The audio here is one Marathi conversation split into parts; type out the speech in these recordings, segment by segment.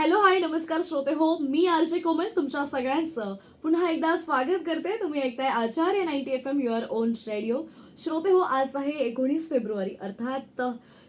हॅलो हाय नमस्कार श्रोते हो, मी आरजे कोमल तुमच्या सगळ्यांचं पुन्हा एकदा स्वागत करते. तुम्ही ऐकताय आचार्य 90 FM युअर ओन रेडिओ. श्रोते हो, आज आहे 19 फेब्रुवारी, अर्थात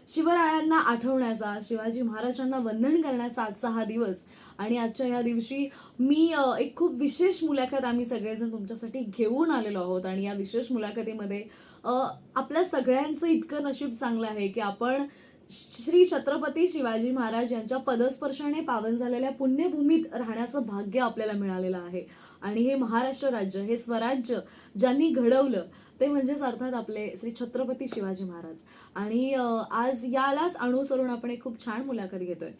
शिवरायांना आठवण्याचा, शिवाजी महाराजांना वंदन करण्याचा आजचा हा दिवस. आणि आजच्या ह्या दिवशी मी एक खूप विशेष मुलाखत आम्ही सगळेजण तुमच्यासाठी घेऊन आलेलो आहोत. आणि या विशेष मुलाखतीमध्ये आपल्या सगळ्यांचं इतकं नशीब चांगलं आहे की आपण श्री छत्रपती शिवाजी महाराज यांच्या पदस्पर्शाने पावन झालेल्या पुण्यभूमीत राहण्याचं भाग्य आपल्याला मिळालेलं आहे. आणि हे महाराष्ट्र राज्य, हे स्वराज्य ज्यांनी घडवलं ते म्हणजेच अर्थात आपले श्री छत्रपती शिवाजी महाराज. आणि आज यालाच अनुसरून आपण एक खूप छान मुलाखत घेतोय.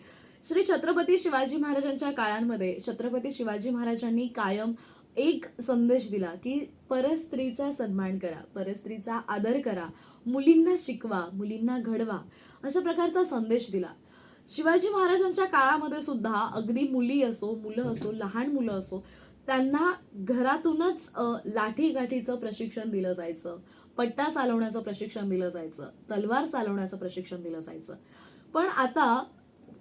श्री छत्रपती शिवाजी महाराजांच्या काळांमध्ये छत्रपती शिवाजी महाराजांनी कायम एक संदेश दिला की परस्त्रीचा सन्मान करा, परस्त्रीचा आदर करा, मुलींना शिकवा, मुलींना घडवा, अशा प्रकारचा संदेश दिला. शिवाजी महाराजांच्या काळामध्ये सुद्धा अगदी मुली असो, मुलं असो, लहान मुलं असो, त्यांना घरातूनच लाठीकाठीचं प्रशिक्षण दिलं जायचं, पट्टा चालवण्याचं प्रशिक्षण दिलं जायचं, तलवार चालवण्याचं प्रशिक्षण दिलं जायचं. पण आता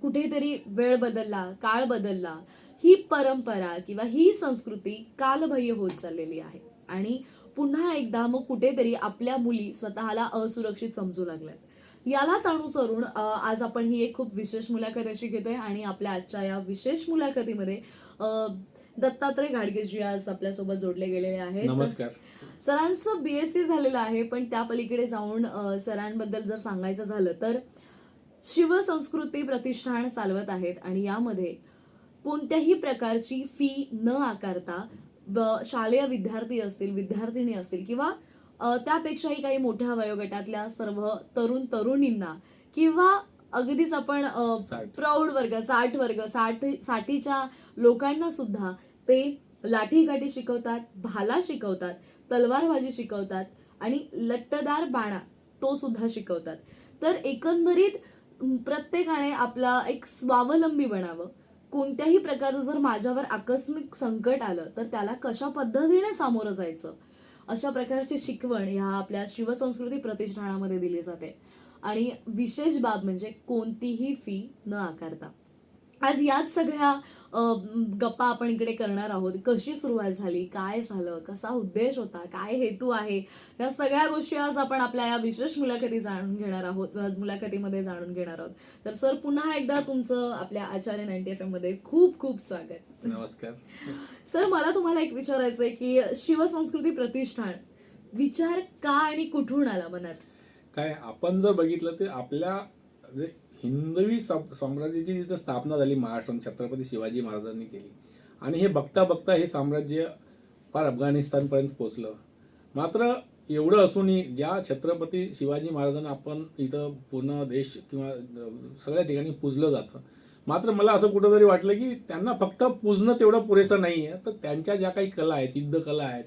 कुठेतरी वेळ बदलला, काळ बदलला, ही परंपरा किंवा ही संस्कृती कालबाह्य होत चाललेली आहे. आणि पुन्हा एकदा मग कुठेतरी आपल्या मुली स्वतःला असुरक्षित समजू लागल्यात. यालाच अनुसरून आज आपण ही एक खूप विशेष मुलाखत अशी घेतोय. आणि आपल्या आजच्या या विशेष मुलाखतीमध्ये दत्तात्रय घाडगेजी आज आपल्यासोबत जोडले गेलेले आहेत. नमस्कार. सरांचं BSc झालेलं आहे, पण त्या पलीकडे जाऊन सरांबद्दल जर सांगायचं झालं तर शिवसंस्कृती प्रतिष्ठान चालवत आहेत. आणि यामध्ये कोणत्याही प्रकारची फी न आकारता शालेय विद्यार्थी असतील, विद्यार्थिनी असतील किंवा त्यापेक्षाही काही मोठ्या वयोगटातल्या सर्व तरुण तरुणींना किंवा अगदीच आपण प्रौढ वर्ग, 60 वर्ग, 60च्या लोकांना सुद्धा ते लाठीकाठी शिकवतात, भाला शिकवतात, तलवारबाजी शिकवतात आणि लट्टदार बाणा तो सुद्धा शिकवतात. तर एकंदरीत प्रत्येकाने आपला एक स्वावलंबी बनावं. कोणत्याही प्रकारचं जर माझ्यावर आकस्मिक संकट आलं तर त्याला कशा पद्धतीने सामोरं जायचं, अशा प्रकारची शिकवण ह्या आपल्या शिवसंस्कृती प्रतिष्ठानामध्ये दिली जाते. आणि विशेष बाब म्हणजे कोणतीही फी न आकारता. आज याच सगळ्या गप्पा आपण इकडे करणार आहोत. कशी सुरुवात झाली, काय झालं, कसा उद्देश होता, काय हेतू आहे, या सगळ्या गोष्टी आज आपण आपल्या या विशेष मुलाखतीमध्ये जाणून घेणार आहोत. तर सर, पुन्हा एकदा तुमचं आपल्या आचार्य 90 FM मध्ये खूप खूप स्वागत. नमस्कार सर, मला तुम्हाला एक विचारायचं आहे की शिवसंस्कृती प्रतिष्ठान विचार का आणि कुठून आला मनात? काय आपण जर बघितलं तर आपल्या जे हिंदवी साम्राज्याची जिथं स्थापना झाली महाराष्ट्रात छत्रपती शिवाजी महाराजांनी केली. आणि हे बघता बघता हे साम्राज्य फार अफगाणिस्तानपर्यंत पोचलं. मात्र एवढं असूनही ज्या छत्रपती शिवाजी महाराजांना आपण इथं पूर्ण देश किंवा सगळ्या ठिकाणी पूजलं जातं, मात्र मला असं कुठंतरी वाटलं की त्यांना फक्त पूजणं तेवढं पुरेसं नाही आहे, तर त्यांच्या ज्या काही कला आहेत, युद्धकला आहेत,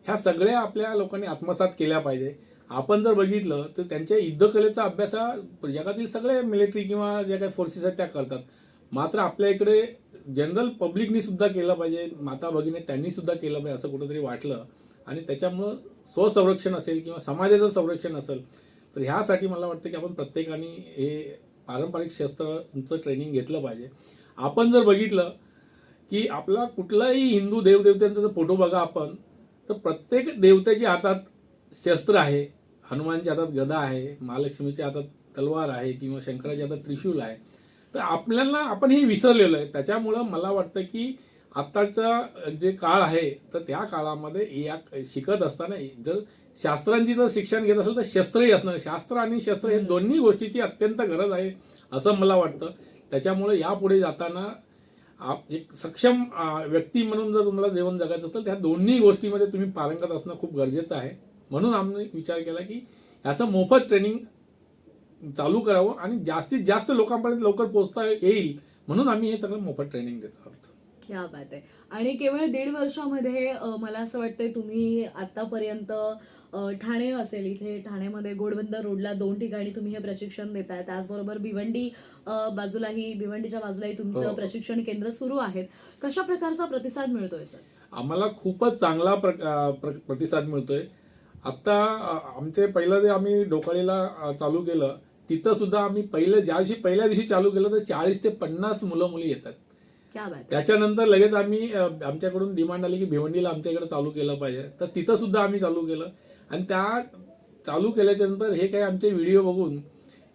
ह्या सगळ्या आपल्या लोकांनी आत्मसात केल्या पाहिजे. आपण जर बघितलं तर त्यांच्या युद्धकलेचा अभ्यास हा जगातील सगळे मिलिटरी किंवा ज्या काही फोर्सेस आहेत त्या करतात. मात्र आपल्या इकडे जनरल पब्लिकनी सुद्धा केलं पाहिजे, माता भगिनी त्यांनी सुद्धा केलं पाहिजे असं कुठंतरी वाटलं. आणि त्याच्यामुळं स्वसंरक्षण असेल किंवा समाजाचं संरक्षण असेल तर ह्यासाठी मला वाटतं की आपण प्रत्येकाने हे पारंपरिक शस्त्रांचं ट्रेनिंग घेतलं पाहिजे. आपण जर बघितलं की आपला कुठलाही हिंदू देवदेवतांचा जर फोटो बघा आपण, तर प्रत्येक देवतेच्या हातात शस्त्र आहे. हनुमानच्या हातात गदा आहे, महालक्ष्मीच्या हातात तलवार आहे किंवा शंकराच्या हातात त्रिशूल आहे. तर आपण हे विसरलेलं आहे. त्याच्यामुळं मला वाटतं की आत्ताचा जे काळ आहे तर त्या काळामध्ये या शिकत असताना जर शास्त्रांची जर शिक्षण घेत असेल तर शस्त्रही असणार. शास्त्र आणि शस्त्र हे दोन्ही गोष्टीची अत्यंत गरज आहे असं मला वाटतं. त्याच्यामुळे यापुढे जाताना एक सक्षम व्यक्ती म्हणून जर तुम्हाला जीवन जगायचं असेल त्या दोन्ही गोष्टीमध्ये तुम्ही पारंगत असणं खूप गरजेचं आहे. म्हणून आम्ही विचार केला की याचं मोफत ट्रेनिंग चालू करावं आणि जास्तीत जास्त लोकांपर्यंत लवकर पोहोचता येईल म्हणून आम्ही हे सगळं मोफत ट्रेनिंग देत आहोत. क्या बात आहे. आणि केवळ 1.5 वर्षामध्ये मला असं वाटतंय तुम्ही आतापर्यंत ठाणे असेल, इथे ठाण्यामध्ये घोडबंदर रोडला 2 ठिकाणी तुम्ही हे प्रशिक्षण देताय. त्याचबरोबर भिवंडीच्या बाजूलाही तुमचं प्रशिक्षण केंद्र सुरू आहे. कशा प्रकारचा प्रतिसाद मिळतोय सर? आम्हाला खूपच चांगला प्रतिसाद मिळतोय. आत्ता आमचे पहिलं जे आम्ही डोकाळीला चालू केलं तिथं सुद्धा आम्ही पहिल्या दिवशी चालू केलं तर 40 ते 50 मुलं मुली येतात. क्या बात आहे. त्याच्यानंतर लगेच आम्ही आमच्याकडून डिमांड आली की भिवंडीला आमच्याकडे चालू केलं पाहिजे, तर तिथं सुद्धा आम्ही चालू केलं. आणि त्या चालू केल्याच्या नंतर हे काही आमचे व्हिडिओ बघून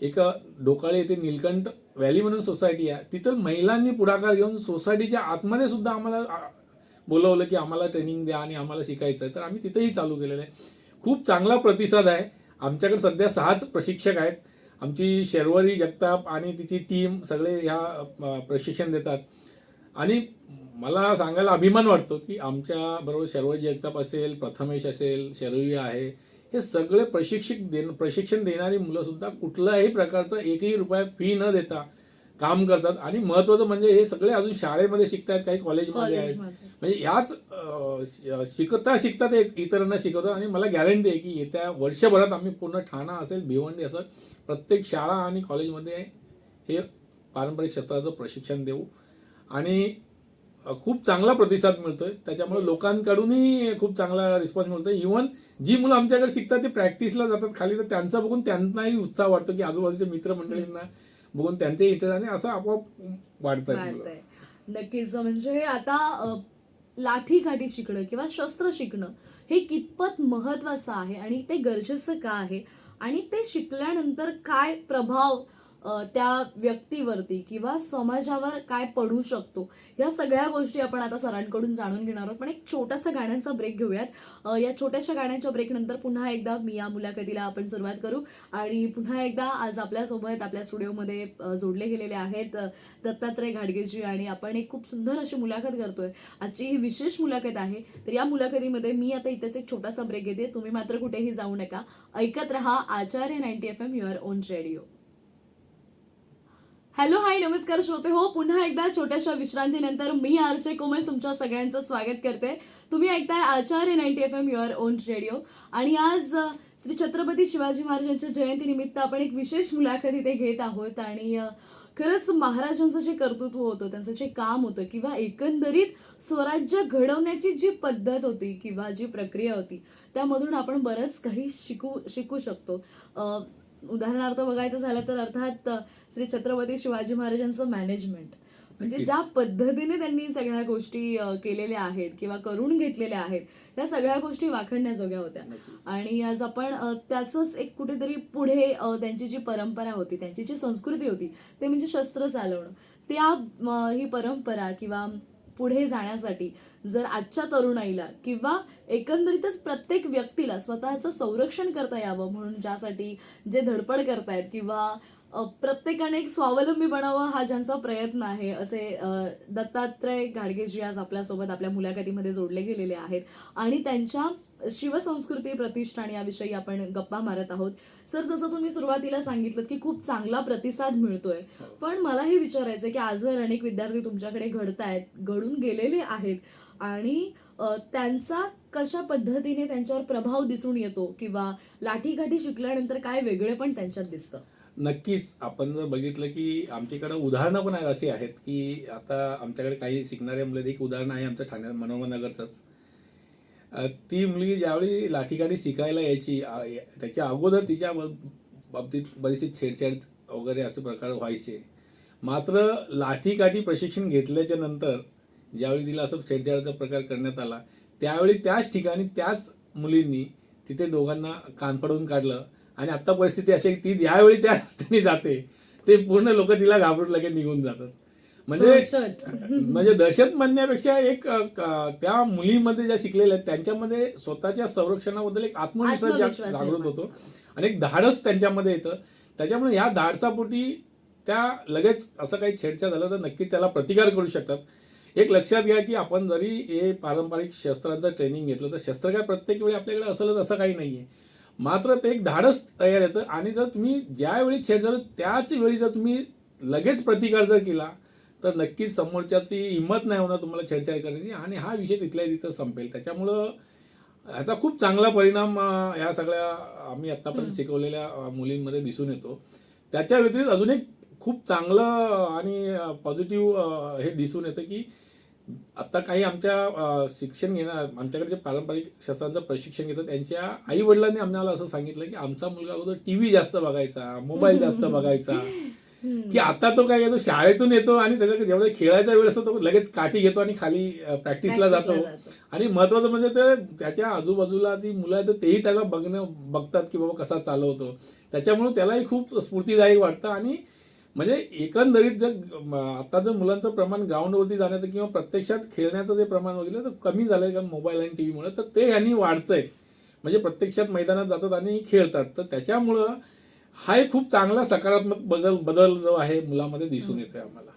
एक डोकाळे येथे नीलकंठ व्हॅली म्हणून सोसायटी आहे, तिथं महिलांनी पुढाकार घेऊन सोसायटीच्या आतमध्ये सुद्धा आम्हाला बोलवलं की आम्हाला ट्रेनिंग द्या आणि आम्हाला शिकायचं आहे, तर आम्ही तिथेही चालू केलेलं आहे. खूप चांगला प्रतिसाद आहे. आमच्याकडे सध्या 6च प्रशिक्षक आहेत. आमची शर्वरी जगताप आणि तिची टीम सगळे ह्या प्रशिक्षण देतात. आणि मला सांगायला अभिमान वाटतो की आमच्या बरोबर शर्वरी जगताप असेल, प्रथमेश असेल, शर्वी आहे, हे सगळे प्रशिक्षण देणारी मुलं सुद्धा कुठल्याही प्रकारचा एकही रुपया फी न देता काम करतात. आणि महत्वाचं म्हणजे हे सगळे अजून शाळेमध्ये शिकतात, काही कॉलेजमध्ये आहेत. म्हणजे याच शिकता शिकता ते इतरांना शिकवतात. आणि मला गॅरंटी आहे की येत्या वर्षभरात आम्ही पूर्ण ठाणा असेल, भिवंडी असं प्रत्येक शाळा आणि कॉलेजमध्ये हे पारंपरिक शस्त्राचं प्रशिक्षण देऊ. आणि खूप चांगला प्रतिसाद मिळतोय. त्याच्यामुळे लोकांकडूनही खूप चांगला रिस्पॉन्स मिळतोय. इव्हन जी मुलं आमच्याकडे शिकतात ते प्रॅक्टिसला जातात खाली, तर त्यांचा बघून त्यांनाही उत्साह वाटतो की आजूबाजूच्या मित्रमंडळींना बघून त्यांचे इंटरेस्ट आणि असं आपोआप वाढतंय. नक्कीच. म्हणजे आता लाठीकाठी शिकणं किंवा शस्त्र शिकणं हे कितपत महत्वाचं आहे आणि ते गरजेचं का आहे आणि ते शिकल्यानंतर काय प्रभाव त्या व्यक्तीवरती किंवा समाजावर काय पडू शकतो, या सगळ्या गोष्टी आपण आता सरांकडून जाणून घेणार आहोत. पण एक छोटासा गाण्यांचा ब्रेक घेऊयात. या छोट्याशा गाण्याच्या ब्रेक नंतर पुन्हा एकदा मी या मुलाखतीला आपण सुरुवात करू. आणि पुन्हा एकदा आज आपल्यासोबत आपल्या स्टुडिओमध्ये जोडले गेलेले आहेत दत्तात्रय घाडगेजी, आणि आपण एक खूप सुंदर अशी मुलाखत करतोय. आजची ही विशेष मुलाखत आहे. तर या मुलाखतीमध्ये मी आता इथेच एक छोटासा ब्रेक घेते. तुम्ही मात्र कुठेही जाऊ नका, ऐकत रहा Acharya 90 FM your own radio. Hello, hi, नमस्कार श्रोते हो. पुन्हा एकदा छोट्याशा विश्रांतीनंतर मी आरजे कोमल तुमच्या सगळ्यांचं स्वागत करते. तुम्ही ऐकताय आचार्य 90 FM युअर ओन रेडिओ. आणि आज श्री छत्रपती शिवाजी महाराजांच्या जयंतीनिमित्त आपण एक विशेष मुलाखत इथे घेत आहोत. आणि खरंच महाराजांचं जे कर्तृत्व होतं, त्यांचं जे काम होतं, किंवा एकंदरीत स्वराज्य घडवण्याची जी पद्धत होती किंवा जी प्रक्रिया होती, त्यामधून आपण बरंच काही शिकू शकतो. उदाहरणार्थ बघायचं झालं तर अर्थात श्री छत्रपती शिवाजी महाराजांचं मॅनेजमेंट, म्हणजे ज्या पद्धतीने त्यांनी सगळ्या गोष्टी केलेल्या आहेत किंवा करून घेतलेल्या आहेत, त्या सगळ्या गोष्टी वाखणण्याजोग्या होत्या. आणि आज आपण त्याचंच एक कुठेतरी पुढे त्यांची जी परंपरा होती, त्यांची जी संस्कृती होती, ते म्हणजे शस्त्र चालवणं. ही परंपरा किंवा पुढे जाण्यासाठी जर आजच्या तरुणाईला किंवा एकंदरीतच प्रत्येक व्यक्तीला स्वतःचं संरक्षण करता यावं म्हणून ज्यासाठी जे धडपड करतायत किंवा प्रत्येकाने एक स्वावलंबी बनावं हा ज्यांचा प्रयत्न आहे, असे दत्तात्रय घाडगेजी आज आपल्यासोबत आपल्या मुलाखतीमध्ये जोडले गेलेले आहेत. आणि त्यांच्या शिवसंस्कृती प्रतिष्ठान याविषयी आपण गप्पा मारत आहोत. सर, जसं तुम्ही सुरुवातीला सांगितलं की खूप चांगला प्रतिसाद मिळतोय, पण मला हे विचारायचं की आजवर अनेक विद्यार्थी तुमच्याकडे घडून गेलेले आहेत, आणि त्यांचा कशा पद्धतीने त्यांच्यावर प्रभाव दिसून येतो किंवा लाठीकाठी शिकल्यानंतर काय वेगळे पण त्यांच्यात दिसतं? नक्कीच. आपण जर बघितलं की आमच्याकडे उदाहरणं पण अशी आहेत की आता आमच्याकडे काही शिकणाऱ्या मुलं, एक उदाहरण आहे आमच्या ठाण्यात मनोहरनगरचंच. ती मुलगी ज्यावेळी लाठीकाठी शिकायला यायची, त्याच्या अगोदर तिच्या बाबतीत बरीचशी छेडछाड वगैरे असे प्रकार व्हायचे. मात्र लाठीकाठी प्रशिक्षण घेतल्याच्या नंतर ज्यावेळी तिला असं छेडछाडचा प्रकार करण्यात आला, त्यावेळी त्याच ठिकाणी त्याच मुलींनी तिथे दोघांना कानफडवून काढलं. आणि आता परिस्थिती अशी आहे की ती ज्यावेळी त्या रस्त्याने जाते ते पूर्ण लोक तिला घाबरून लगेच निघून जातात. म्हणजे दहशत म्हणण्यापेक्षा एक त्या मुलीमध्ये ज्या शिकलेल्या आहेत त्यांच्यामध्ये स्वतःच्या संरक्षणाबद्दल एक आत्मविश्वास जागृत होतो आणि एक धाडस त्यांच्यामध्ये येतं. त्याच्यामुळे ह्या धाडसापोटी त्या लगेच असं काही छेडछाड झालं तर नक्कीच त्याला प्रतिकार करू शकतात. एक लक्षात घ्या की आपण जरी हे पारंपरिक शस्त्रांचं ट्रेनिंग घेतलं तर शस्त्र काय प्रत्येक वेळी आपल्याकडे असलंच असं काही नाहीये. मात्र ते एक धाडस तयार येतं. आणि जर तुम्ही ज्यावेळी छेड झालं त्याच वेळी जर तुम्ही लगेच प्रतिकार जर केला तर नक्कीच समोरच्याची हिंमत नाही होणार तुम्हाला छेडछाड करण्याची, आणि हा विषय तिथल्या तिथं संपेल. त्याच्यामुळं ह्याचा खूप चांगला परिणाम ह्या सगळ्या आम्ही आत्तापर्यंत शिकवलेल्या मुलींमध्ये दिसून येतो. त्याच्या व्यतिरिक्त अजून एक खूप चांगलं आणि पॉझिटिव्ह हे दिसून येतं की आता काही आमच्या शिक्षण घेणार आमच्याकडे जे पारंपरिक शस्त्रांचं प्रशिक्षण घेतात त्यांच्या आई वडिलांनी आम्हाला असं सांगितलं की आमचा मुलगा अगोदर टीव्ही जास्त बघायचा, मोबाईल जास्त बघायचा, की आता तो काय येतो शाळेतून येतो आणि त्याच्याकडे जेवढा खेळायचा वेळ असतो तो लगेच काठी घेतो आणि खाली प्रॅक्टिसला जातो. आणि महत्वाचं म्हणजे ते त्याच्या आजूबाजूला जी मुलं आहेत तेही त्याला बघतात की बाबा कसा चालवतो. त्याच्यामुळे त्यालाही खूप स्फूर्तीदायक वाटतं. आणि म्हणजे एकंदरीत जर आता जर मुलांचं प्रमाण ग्राउंडवरती जाण्याचं किंवा प्रत्यक्षात खेळण्याचं जे प्रमाण बघितलं तर कमी झालंय कारण मोबाईल आणि टीव्हीमुळे, तर ते यांनी वाढतंय. म्हणजे प्रत्यक्षात मैदानात जातात आणि खेळतात. तर त्याच्यामुळं हा एक खूप चांगला सकारात्मक बदल जो आहे मुलामध्ये दिसून येतोय आम्हाला.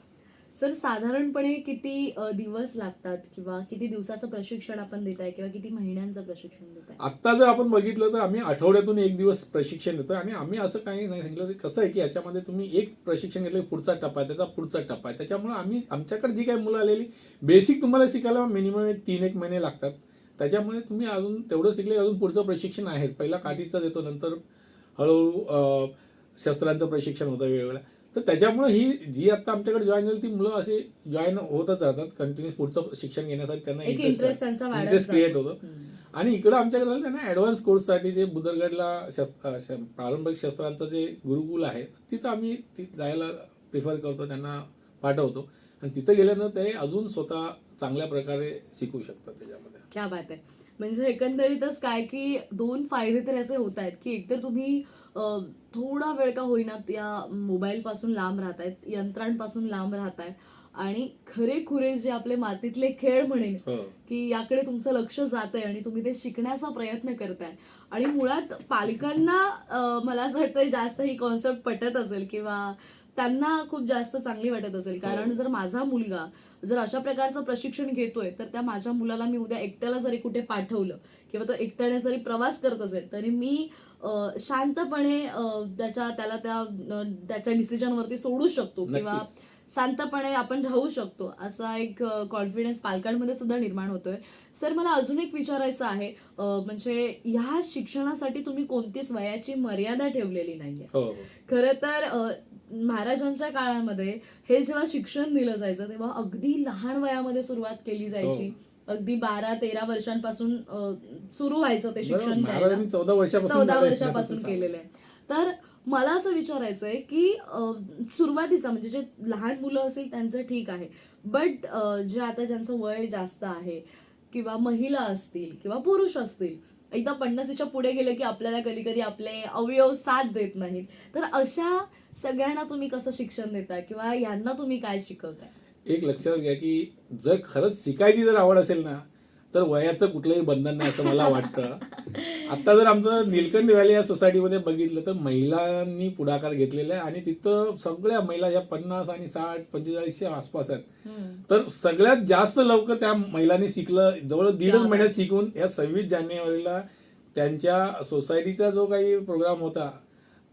सर साधारणपणे किती दिवस लागतात किंवा किती दिवसाचं प्रशिक्षण आपण देताय किंवा किती महिन्यांचं प्रशिक्षण देताय? आत्ता जर आपण बघितलं तर आम्ही आठवड्यातून एक दिवस प्रशिक्षण देतो. आणि आम्ही असं काही नाही सांगितलं कसं आहे की याच्यामध्ये तुम्ही एक प्रशिक्षण घेतलं की पुढचा टप्पा आहे, त्याचा पुढचा टप्पा आहे. त्याच्यामुळे आम्ही आमच्याकडे जी काही मुलं आलेली बेसिक तुम्हाला शिकायला मिनिमम 3-1 महिने लागतात. त्याच्यामुळे तुम्ही अजून तेवढं शिकले अजून पुढचं प्रशिक्षण आहेच. पहिला काठीचं देतो, नंतर हळूहळू शस्त्रांचं प्रशिक्षण होतं वेगवेगळं. तर त्याच्यामुळे ही जी आता आमच्याकडे जॉईन झाली ती मुलं अशी जॉईन होतच राहतात कंटिन्यूस पुढचं शिक्षण घेण्यासाठी. त्यांना एक इंटरेस्ट त्यांचा वाढत इंटरेस्ट क्रिएट जातो. होतो. आणि इकडं आमच्याकडे झालं त्यांना ॲडव्हान्स कोर्ससाठी जे बुदरगडला पारंपरिक शस्त्रांचं जे गुरुकुल आहे तिथं आम्ही जायला प्रिफर करतो, त्यांना पाठवतो. आणि तिथं गेल्यानंतर ते अजून स्वतः चांगल्या प्रकारे शिकू शकतात त्याच्यामध्ये. क्या बात आहे. म्हणजे एकंदरीतच काय की 2 फायदे तर असे होत आहेत की एकतर तुम्ही थोडा वेळ का होईना या मोबाईल पासून लांब राहतायत, यंत्रांपासून लांब राहताय आणि खरेखुरे जे आपले मातीतले खेळ म्हणेन हो. की याकडे तुमचं लक्ष जातंय आणि तुम्ही ते शिकण्याचा प्रयत्न करताय. आणि मुळात पालकांना मला असं वाटतं जास्त ही कॉन्सेप्ट पटत असेल किंवा त्यांना खूप जास्त चांगली वाटत असेल. कारण जर माझा मुलगा जर अशा प्रकारचं प्रशिक्षण घेतोय तर त्या माझ्या मुलाला मी उद्या एकट्याला जरी कुठे पाठवलं किंवा तो एकट्याने जरी प्रवास करत असेल तरी मी शांतपणे त्याच्या डिसिजनवरती सोडू शकतो किंवा नक्कीच. शांतपणे आपण राहू शकतो असा एक कॉन्फिडन्स पालकांमध्ये सुद्धा निर्माण होतोय. सर मला अजून एक विचारायचं आहे, म्हणजे ह्या शिक्षणासाठी तुम्ही कोणतीच वयाची मर्यादा ठेवलेली नाहीये. हो हो. खरं तर महाराजांच्या काळामध्ये हे जेव्हा शिक्षण दिलं जायचं तेव्हा अगदी लहान वयामध्ये सुरुवात केली जायची. अगदी 12-13 वर्षांपासून सुरू व्हायचं ते बरोबर. शिक्षण द्यायला. महाराजांनी 14 वर्षापासून 14 वर्षापासून केलेलं आहे. तर मला असं विचारायचंय की सुरुवातीचं म्हणजे जे लहान मुलं असतील त्यांचं ठीक आहे, बट जे आता ज्यांचं वय जास्त आहे किंवा महिला असतील किंवा पुरुष असतील, एकदा 50च्या पुढे गेले की आपल्याला कधी कधी आपले अवयव साथ देत नाहीत. तर अशा सगळ्यांना तुम्ही कसं शिक्षण देताय किंवा यांना तुम्ही काय शिकवताय? एक लक्षात घ्या की जर खरंच शिकायची जर आवड असेल ना तर वयाचं कुठलंही बंधन नाही असं मला वाटतं. आता जर आमचं निलकंठ व्हॅली या सोसायटीमध्ये बघितलं तर महिलांनी पुढाकार घेतलेला आहे आणि तिथं सगळ्या महिला या 50 आणि 60-45च्या आसपास आहेत. तर सगळ्यात जास्त लवकर त्या महिलांनी शिकलं, जवळ 1.5 महिन्यात शिकून या 26 जानेवारीला त्यांच्या सोसायटीचा जो काही प्रोग्राम होता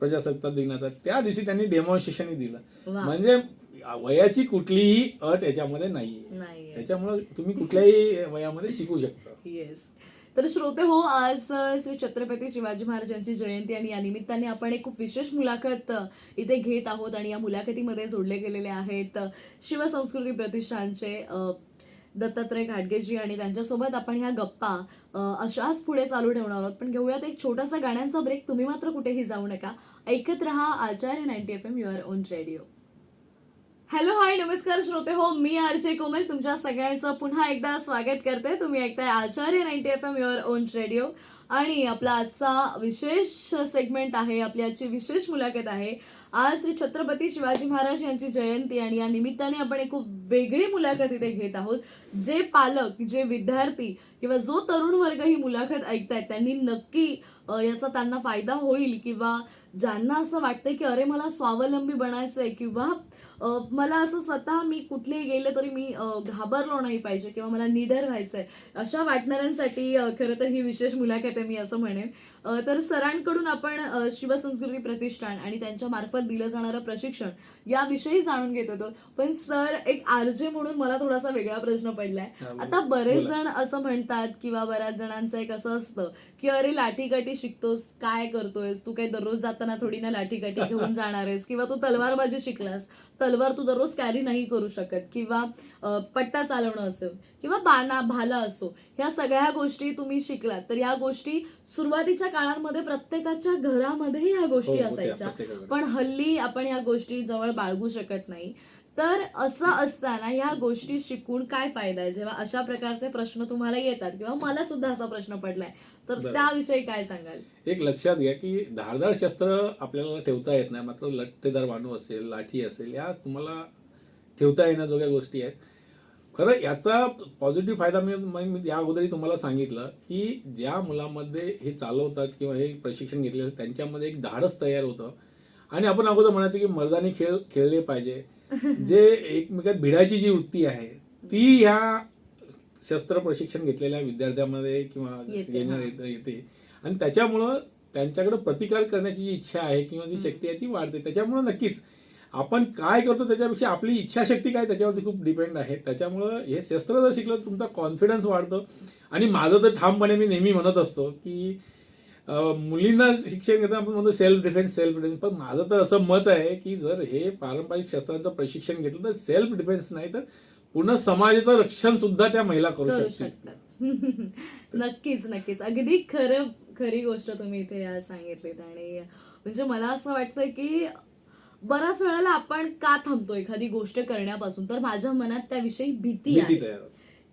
प्रजासत्ताक दिनाचा त्या दिवशी त्यांनी डेमॉन्स्ट्रेशनही दिलं. वा. म्हणजे वयाची कुठलीही अट याच्यामध्ये नाहीये. नाहीये. त्याच्यामुळे तुम्ही कुठल्याही वयामध्ये शिकू शकता. येस. तर श्रोते हो, आज श्री छत्रपती शिवाजी महाराजांची जयंती आणि या निमित्ताने आपण एक खूप विशेष मुलाखत इथे घेत आहोत आणि या मुलाखतीमध्ये जोडले गेलेले आहेत शिवसंस्कृती प्रतिष्ठानचे दत्तात्रय घाटगेजी आणि त्यांच्यासोबत आपण ह्या गप्पा अशाच पुढे चालू ठेवणार आहोत. पण घेऊयात एक छोटासा गाण्यांचा ब्रेक. तुम्ही मात्र कुठेही जाऊ नका, ऐकत रहा Acharya 90 FM your own radio. Hello hi नमस्कार श्रोते हो, मी आरजे कोमल तुमच्या सगळ्यांचं पुन्हा एकदा स्वागत करते. तुम्ही ऐकताय आचार्य 90 FM युअर ओन रेडिओ आणि आपला आजचा विशेष सेगमेंट आहे, आपली आजची विशेष मुलाखत आहे. आज श्री छत्रपती शिवाजी महाराज यांची जयंती आणि या निमित्ताने आपण एक खूप वेगळी मुलाखत इथे घेत आहोत. जे पालक, जे विद्यार्थी किंवा जो तरुण वर्ग ही मुलाखत ऐकतायत त्यांनी नक्की याचा त्यांना फायदा होईल किंवा ज्यांना असं वाटतंय की अरे मला स्वावलंबी बनायचंय किंवा मला असं स्वतः मी कुठेही गेले तरी मी घाबरलो नाही पाहिजे किंवा मला निडर व्हायचंय, अशा वाटणाऱ्यांसाठी खरं तर ही विशेष मुलाखत आहे मी असं म्हणेन. तर सरांकडून आपण शिवसंस्कृती प्रतिष्ठान आणि त्यांच्या मार्फत दिलं जाणारं प्रशिक्षण याविषयी जाणून घेत होतो. पण सर, एक आरजे म्हणून मला थोडासा वेगळा प्रश्न पडलाय. आता बरेच जण असं म्हणतात किंवा बऱ्याच जणांचं एक असं असतं की अरे लाठीकाठी शिकतोस, काय करतोयस तू, काही दररोज जाताना थोडी ना लाठीकाठी घेऊन जाणार आहेस, किंवा तू तलवारबाजी शिकलास, तलवार तू दररोज कॅरी नाही करू शकत, किंवा पट्टा चालवणं असेल किंवा भाला असो, ह्या सगळ्या गोष्टी तुम्ही शिकलात. तर या गोष्टी सुरुवातीच्या काळामध्ये प्रत्येकाच्या घरामध्ये ह्या गोष्टी होत्या, असायच्या, प्रत्येकाकडे. पण हल्ली आपण ह्या गोष्टी जवळ बाळगू शकत नाही. तर असं असताना ह्या गोष्टी शिकून काय फायदा आहे, जेव्हा अशा प्रकारचे प्रश्न तुम्हाला येतात, किंवा मला सुद्धा असा प्रश्न पडलाय, तर बरोबर. त्याविषयी काय सांगाल? एक लक्षात घ्या की धारदार शस्त्र आपल्याला ठेवता येत नाही, मात्र लठ्ठेदार बाणू असेल, लाठी असेल, या तुम्हाला ठेवता येण्याजोग्या गोष्टी आहेत. खरं याचा पॉझिटिव्ह फायदा मी या अगोदरही तुम्हाला सांगितलं की ज्या मुलांमध्ये हे चालवतात किंवा हे प्रशिक्षण घेतलेलं त्यांच्यामध्ये एक धाडस तयार होतं. आणि आपण अगोदर म्हणायचं की मर्दानी खेळ खेळले पाहिजे. जे एकमेकात भिडायची जी वृत्ती आहे ती ह्या शस्त्र प्रशिक्षण घेतलेल्या विद्यार्थ्यांमध्ये किंवा येते. आणि त्याच्यामुळं त्यांच्याकडे प्रतिकार करण्याची जी इच्छा आहे किंवा जी शक्ती आहे ती वाढते. त्याच्यामुळं नक्कीच आपण काय करतो त्याच्यापेक्षा आपली इच्छाशक्ती काय त्याच्यावरती खूप डिपेंड आहे. त्याच्यामुळं हे शस्त्र जर शिकलं तर तुमचा कॉन्फिडन्स वाढतो. आणि माझं तर ठामपणे मी नेहमी म्हणत असतो की मुलींना शिक्षण घेताना आपण म्हणतो सेल्फ डिफेन्स, पण माझं तर असं मत आहे की जर हे पारंपरिक शस्त्रांचं प्रशिक्षण घेतलं तर सेल्फ डिफेन्स नाही तर पूर्ण समाजाचं रक्षण सुद्धा त्या महिला करू शकतात. नक्कीच नक्कीच, अगदी खरी गोष्ट तुम्ही इथे आज सांगितलीत. आणि म्हणजे मला असं वाटतं की बऱ्याच वेळेला आपण का थांबतो एखादी गोष्ट करण्यापासून, तर माझ्या मनात त्याविषयी भीती आहे तयार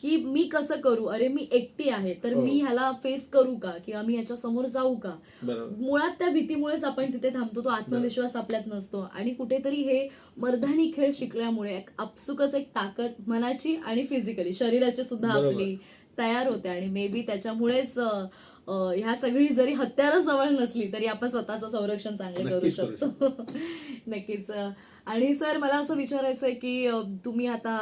की मी कसं करू, अरे मी एकटी आहे तर मी ह्याला फेस करू का, किंवा मी याच्या समोर जाऊ का. मुळात त्या भीतीमुळेच आपण तिथे थांबतो, तो आत्मविश्वास आपल्यात नसतो. आणि कुठेतरी हे मर्दानी खेळ शिकल्यामुळे आपसुकच एक ताकद मनाची आणि फिजिकली शरीराची सुद्धा आपली तयार होते. आणि मे बी त्याच्यामुळेच ह्या सगळी जरी हत्यारं जवळ नसली तरी आपण स्वतःचं संरक्षण चांगलं करू शकतो. नक्कीच. आणि सर, मला असं विचारायचं आहे की तुम्ही आता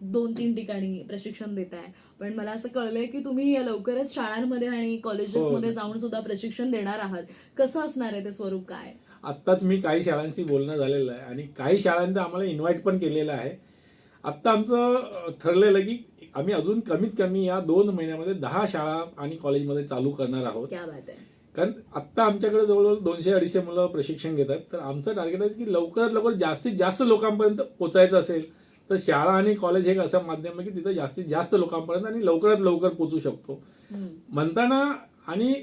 2-3 ठिकाणी प्रशिक्षण देताय, पण मला असं कळलंय की तुम्ही लवकरच शाळांमध्ये आणि कॉलेजेसमध्ये जाऊन सुद्धा प्रशिक्षण देणार आहात. कसं असणार आहे ते स्वरूप, काय? आत्ताच मी काही शाळांशी बोलणं झालेलं आहे आणि काही शाळांनी आम्हाला इन्व्हाइट पण केलेलं आहे. आत्ता आमचं ठरलेलं की आम्ही अजून कमीत कमी या 2 महिन्यामध्ये 10 शाळा आणि कॉलेजमध्ये चालू करणार आहोत. क्या बात आहे. कारण आत्ता आमच्याकडे जवळजवळ 200-250 मुलं प्रशिक्षण घेतात. तर आमचं टार्गेट आहे की लवकरात लवकर जास्तीत जास्त लोकांपर्यंत पोचायचं असेल तर शाळा आणि कॉलेज हे एक असं माध्यम आहे की तिथं जास्तीत जास्त लोकांपर्यंत आणि लवकरात लवकर पोचू शकतो म्हणताना. आणि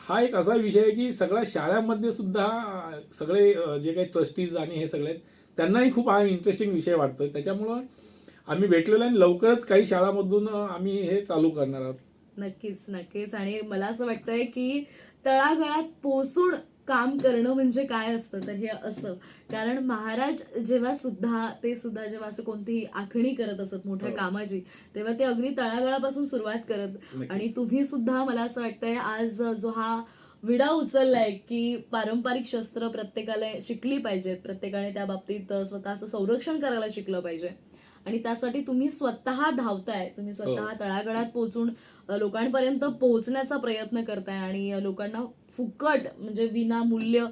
हा एक असा विषय आहे की सगळ्या शाळांमध्ये सुद्धा सगळे जे काही ट्रस्टीज आणि हे सगळे आहेत त्यांनाही खूप हा इंटरेस्टिंग विषय वाटतोय. त्याच्यामुळं आम्ही भेटलेलो आणि लवकरच काही शाळांमधून आम्ही हे चालू करणार आहोत. नक्कीच नक्कीच. आणि मला असं वाटतंय की तळागाळात पोहोचून काम करणं म्हणजे काय असतं, तर हे असं. कारण महाराज जेव्हा जेव्हा असं कोणतीही आखणी करत असत मोठ्या कामाची, तेव्हा ते अगदी तळागाळापासून सुरुवात करत. आणि तुम्ही सुद्धा मला असं वाटतंय आज जो हा विडा उचललाय की पारंपरिक शस्त्र प्रत्येकाला शिकली पाहिजेत, प्रत्येकाने त्या बाबतीत स्वतःचं संरक्षण करायला शिकलं पाहिजे. आणि त्यासाठी तुम्ही स्वतः धावताय, तुम्ही स्वतः तळागाळात पोहोचून लोकांपर्यंत पोहोचण्याचा प्रयत्न करताय आणि लोकांना फुकट म्हणजे विनामूल्य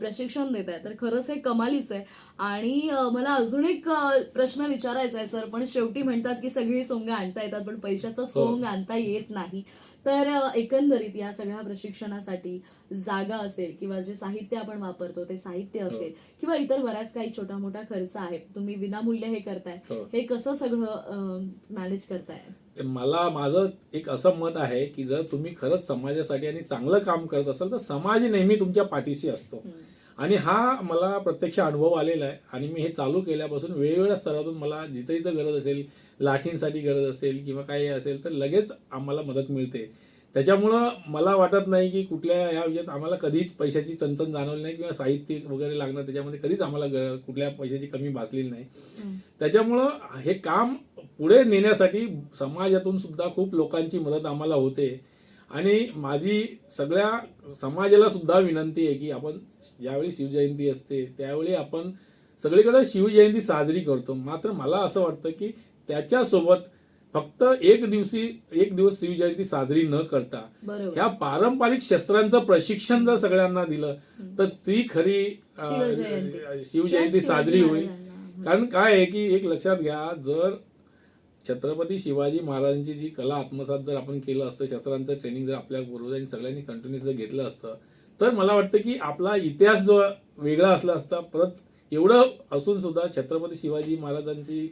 प्रशिक्षण देत आहे. तर खरंच हे कमालीच आहे. आणि मला अजून एक प्रश्न विचारायचा आहे सर, पण शेवटी म्हणतात की सगळी सोंग आणता येतात पण पैशाचं सोंग आणता येत नाही. तर एकंदरीत या सगळ्या प्रशिक्षणासाठी जागा असेल किंवा जे साहित्य आपण वापरतो ते साहित्य असेल किंवा इतर बऱ्याच काही छोटा मोठा खर्च आहे, तुम्ही विनामूल्य हे करताय, हे कसं सगळं मॅनेज करताय? माझं एक असं मत आहे की जर तुम्ही खरंच समाजासाठी आणि चांगलं काम करत असाल तर समाज नेहमी तुमच्या पाठीशी असतो. आणि हा मला प्रत्यक्ष अनुभव आलेला आहे. आणि मी हे चालू केल्यापासून वेगवेगळ्या स्तरातून मला जिथं जिथं गरज असेल, लाठींसाठी गरज असेल किंवा काही असेल तर लगेच आम्हाला मदत मिळते. त्याच्यामुळं मला वाटत नाही की कुठल्या ह्या विषयात आम्हाला कधीच पैशाची चणचण जाणवली नाही किंवा साहित्य वगैरे लागणं त्याच्यामध्ये कधीच आम्हाला कुठल्या पैशाची कमी भासलेली नाही. त्याच्यामुळं हे काम पुढे नेण्यासाठी समाजातून सुद्धा खूप लोकांची मदत आम्हाला होते. आणि माझी सगळ्या समाजाला सुद्धा विनंती आहे की आपण ज्यावेळी शिवजयंती असते त्यावेळी आपण सगळीकडे शिवजयंती साजरी करतो, मात्र मला असं वाटतं की त्याच्यासोबत फक्त एक दिवस शिवजयंती साजरी न करता बरोबर. ह्या पारंपरिक शस्त्रांचं प्रशिक्षण जर सगळ्यांना दिलं तर ती खरी शिवजयंती साजरी होईल. कारण काय आहे की एक लक्षात घ्या, जर छत्रपती शिवाजी महाराजांची जी कला आत्मसात जर आपण केलं असतं, शस्त्रांचं ट्रेनिंग जर आपल्या पूर्वजांनी सगळ्यांनी कंटिन्युअस जर घेतलं असतं, तर मला वाटतं की आपला इतिहास जो वेगळा असला असता. परत एवढं असून सुद्धा छत्रपती शिवाजी महाराजांची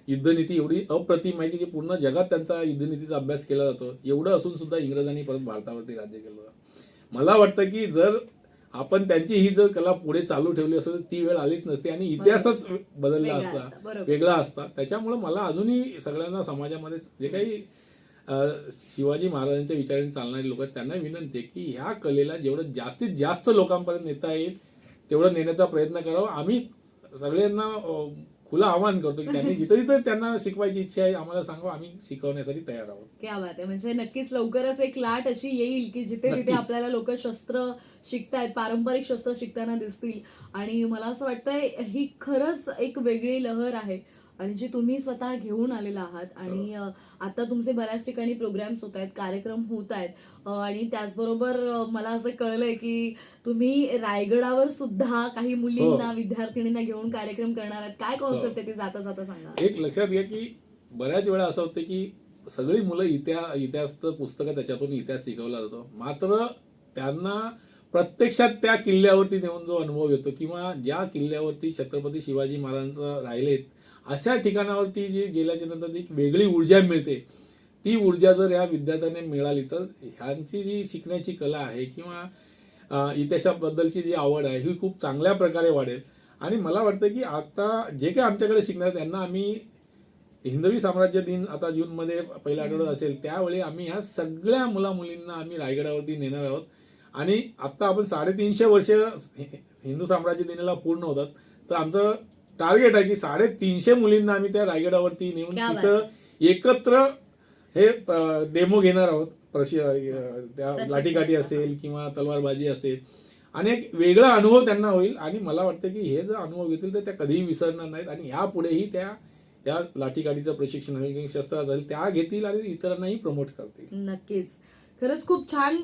युद्धनीती एवढी अप्रतिम आहे की जे पूर्ण जगात त्यांचा युद्धनीतीचा अभ्यास केला जातो. एवढं असून सुद्धा इंग्रजांनी परत भारतावरती राज्य केलं. मला वाटतं की जर आपण त्यांची ही जर कला पुढे चालू ठेवली असेल तर ती वेळ आलीच नसते आणि इतिहासच बदलला वेगळा असता, असता, बरोबर. वेगळा असता. त्याच्यामुळे मला अजूनही सगळ्यांना समाजामध्ये जे काही शिवाजी महाराजांच्या विचाराने चालणारे लोक आहेत त्यांना विनंती आहे की ह्या कलेला जेवढं जास्तीत जास्त लोकांपर्यंत नेता येईल तेवढं नेण्याचा प्रयत्न करावा. आम्ही सगळ्यांना खुलं आवाहन करतो की त्यांनी जिथं जिथं त्यांना शिकवायची इच्छा आहे आम्हाला सांगा, आम्ही शिकवण्यासाठी तयार आहोत. क्या बात आहे. म्हणजे नक्कीच लवकरच एक लाट अशी येईल की जिथे तिथे नक्कीच. आपल्याला लोक शस्त्र शिकतायत, पारंपरिक शस्त्र शिकताना दिसतील. आणि मला असं वाटतंय ही खरंच एक वेगळी लहर आहे आणि जी तुम्ही स्वतः घेऊन आलेला आहात. आणि आता तुमचे बऱ्याच ठिकाणी प्रोग्राम्स होत आहेत, कार्यक्रम होत आहेत. आणि त्याचबरोबर मला असं कळलंय की तुम्ही रायगडावर सुद्धा काही मुलींना, विद्यार्थिनींना घेऊन कार्यक्रम करणार आहात. काय कॉन्सेप्ट आहे ती जाता जाता सांगा. एक लक्षात घ्या की बऱ्याच वेळा असं होतं की सगळी मुलं इतिहासचं पुस्तकं त्याच्यातून इतिहास शिकवला जातो, मात्र त्यांना प्रत्यक्षात त्या किल्ल्यावरती नेऊन जो अनुभव येतो किंवा ज्या किल्ल्यावरती छत्रपती शिवाजी महाराजांचं राहिलेत अशा ठिकाणावरती जी गेल्याच्या नंतर एक वेगळी ऊर्जा मिळते. ती ऊर्जा जर ह्या विद्यार्थ्यांना मिळाली तर ह्यांची जी शिकण्याची कला आहे किंवा इतिहासाबद्दलची जी आवड आहे ही खूप चांगल्या प्रकारे वाढेल. आणि मला वाटतं की आता जे काही आमच्याकडे शिकणार त्यांना आम्ही हिंदवी साम्राज्य दिन आता जूनमध्ये पहिल्या आठवड्यात असेल त्यावेळी आम्ही ह्या सगळ्या मुलींना आम्ही रायगडावरती नेणार आहोत. आणि आता आपण 350 वर्ष हिंदू साम्राज्य दिनाला पूर्ण होतात, तर आमचं टार्गेट आहे की 350 मुलींना आम्ही त्या रायगडावरती नेऊन क्या बात तिथं एकत्र हे डेमो घेणार आहोत. त्या लाठीकाठी असेल किंवा तलवारबाजी असेल आणि एक वेगळा अनुभव त्यांना होईल. आणि मला वाटतं की हे जर अनुभव घेतील तर त्या कधीही विसरणार नाहीत आणि यापुढेही त्या या लाठीकाठीचं प्रशिक्षण होईल किंवा शस्त्र असेल त्या घेतील आणि इतरांनाही प्रमोट करतील. नक्कीच. खरंच खूप छान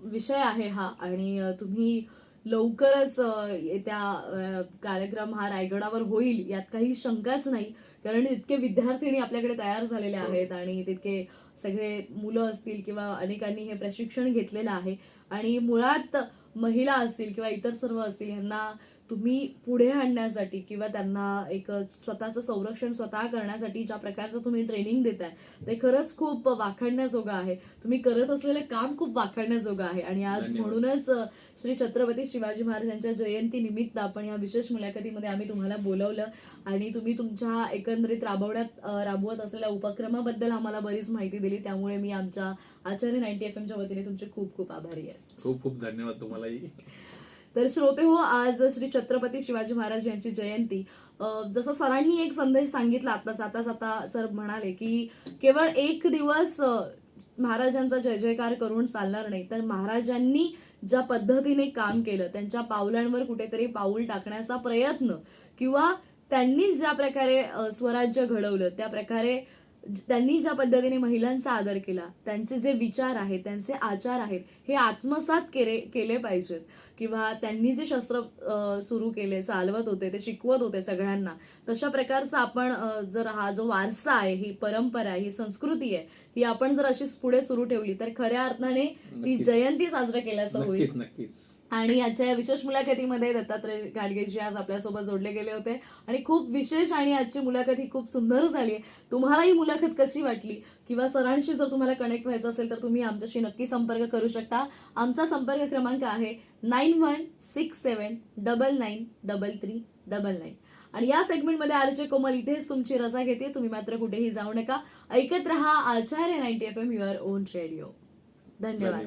विषय आहे हा. आणि तुम्ही लवकरच येत्या कार्यक्रम हा रायगडावर होईल यात काही शंकाच नाही. कारण इतके विद्यार्थिनी आपल्याकडे तयार झालेले आहेत आणि तितके सगळे मुलं असतील किंवा अनेकांनी हे प्रशिक्षण घेतलेलं आहे. आणि मुळात महिला असतील किंवा इतर सर्व असतील ह्यांना तुम्ही पुढे आणण्यासाठी किंवा त्यांना एक स्वतःचं संरक्षण स्वतः करण्यासाठी ज्या प्रकारचं तुम्ही ट्रेनिंग देताय ते खरंच खूप वाखाणण्याजोगं आहे. तुम्ही करत असलेलं काम खूप वाखाणण्याजोगं आहे. आणि आज धन्यवाद. म्हणूनच श्री छत्रपती शिवाजी महाराजांच्या जयंती निमित्त आपण या विशेष मुलाखतीमध्ये आम्ही तुम्हाला बोलवलं आणि तुम्ही तुमच्या एकंदरीत राबवत असलेल्या उपक्रमाबद्दल आम्हाला बरीच माहिती दिली. त्यामुळे मी आमच्या आचार्य 90 FM च्या वतीने तुमचे खूप खूप आभारी आहे. खूप खूप धन्यवाद तुम्हालाही. तर श्रोते हो, आज श्री छत्रपती शिवाजी महाराज यांची जयंती. जसं सरांनी एक संदेश सांगितला आता जाता जाता सर म्हणाले की केवळ एक दिवस महाराजांचा जय जयकार करून चालणार नाही, तर महाराजांनी ज्या पद्धतीने काम केलं त्यांच्या पावलांवर कुठेतरी पाऊल टाकण्याचा प्रयत्न किंवा त्यांनी ज्या प्रकारे स्वराज्य घडवलं त्या प्रकारे त्यांनी ज्या पद्धतीने महिलांचा आदर केला, त्यांचे जे विचार आहेत, त्यांचे आचार आहेत हे आत्मसात केले पाहिजेत. किंवा त्यांनी जे शस्त्र सुरू केले, चालवत होते, ते शिकवत होते सगळ्यांना, तशा प्रकारचा आपण जर हा जो वारसा आहे, ही परंपरा आहे, ही संस्कृती आहे, ही आपण जर अशीच पुढे सुरू ठेवली तर खऱ्या अर्थाने ती जयंती साजरा केल्याचं होईल. नक्कीच. आणि याच्या विशेष मुलाखतीमध्ये दत्तात्रय घाडगेजी आज आपल्यासोबत जोडले गेले होते आणि खूप विशेष आणि आजची मुलाखत ही खूप सुंदर झाली. तुम्हाला ही मुलाखत कशी वाटली किंवा सरांशी जर तुम्हाला कनेक्ट व्हायचं असेल तर तुम्ही आमच्याशी नक्की संपर्क करू शकता. आमचा संपर्क क्रमांक आहे 9167993399. आणि या सेगमेंटमध्ये आरजे कोमल इथेच तुमची रजा घेते. तुम्ही मात्र कुठेही जाऊ नका. ऐकत रहा Acharya 90 FM your own radio. धन्यवाद.